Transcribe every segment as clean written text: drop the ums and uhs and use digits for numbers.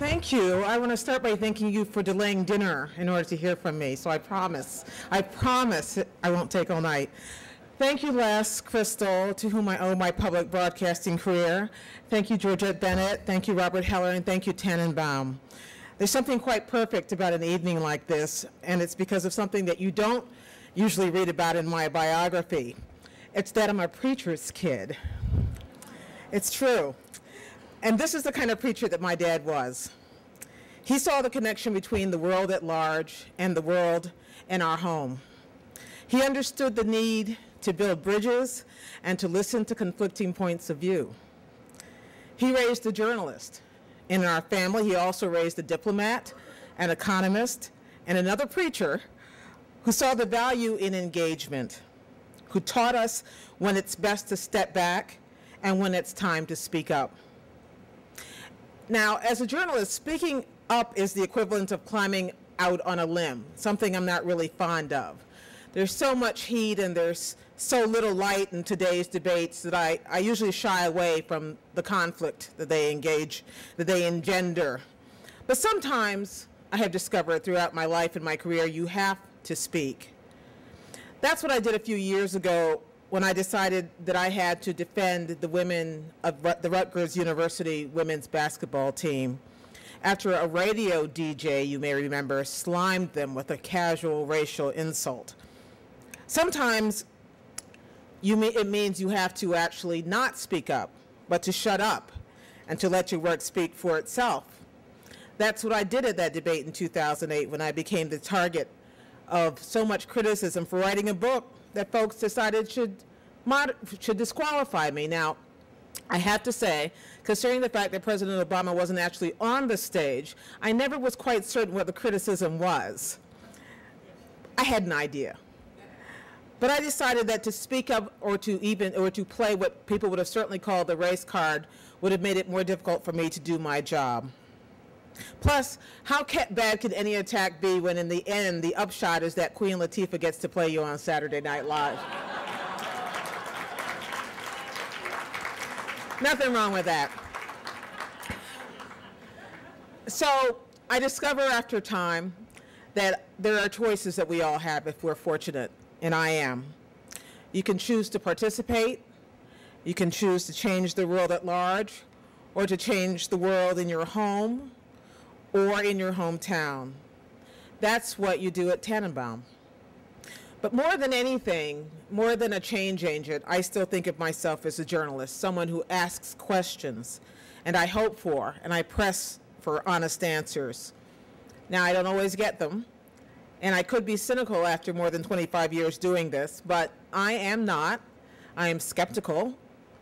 Thank you. I want to start by thanking you for delaying dinner in order to hear from me, so I promise I won't take all night. Thank you, Les Crystal, to whom I owe my public broadcasting career. Thank you, Georgette Bennett. Thank you, Robert Heller, and thank you, Tanenbaum. There's something quite perfect about an evening like this, and it's because of something that you don't usually read about in my biography. It's that I'm a preacher's kid. It's true. And this is the kind of preacher that my dad was. He saw the connection between the world at large and the world in our home. He understood the need to build bridges and to listen to conflicting points of view. He raised a journalist. In our family, he also raised a diplomat, an economist, and another preacher who saw the value in engagement, who taught us when it's best to step back and when it's time to speak up. Now, as a journalist, speaking up is the equivalent of climbing out on a limb, something I'm not really fond of. There's so much heat and there's so little light in today's debates that I usually shy away from the conflict that they engender. But sometimes, I have discovered throughout my life and my career, you have to speak. That's what I did a few years ago when I decided that I had to defend the women of the Rutgers University women's basketball team after a radio DJ, you may remember, slimed them with a casual racial insult. Sometimes it means you have to actually not speak up, but to shut up and to let your work speak for itself. That's what I did at that debate in 2008 when I became the target of so much criticism for writing a book that folks decided should disqualify me. Now, I have to say, considering the fact that President Obama wasn't actually on the stage, I never was quite certain what the criticism was. I had an idea. But I decided that to speak up or to play what people would have certainly called the race card would have made it more difficult for me to do my job. Plus, how bad could any attack be when in the end the upshot is that Queen Latifah gets to play you on Saturday Night Live? Nothing wrong with that. So I discover after time that there are choices that we all have if we're fortunate, and I am. You can choose to participate, you can choose to change the world at large, or to change the world in your home or in your hometown. That's what you do at Tanenbaum. But more than anything, more than a change agent, I still think of myself as a journalist, someone who asks questions, and I hope for, and I press for honest answers. Now, I don't always get them, and I could be cynical after more than 25 years doing this, but I am not. I am skeptical,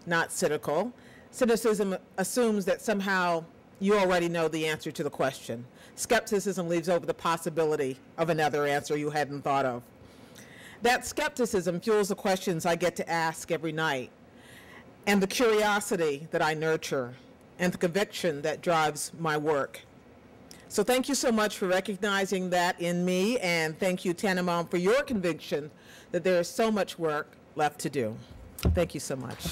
not cynical. Cynicism assumes that somehow you already know the answer to the question. Skepticism leaves over the possibility of another answer you hadn't thought of. That skepticism fuels the questions I get to ask every night, and the curiosity that I nurture, and the conviction that drives my work. So thank you so much for recognizing that in me, and thank you, Tanenbaum, for your conviction that there is so much work left to do. Thank you so much.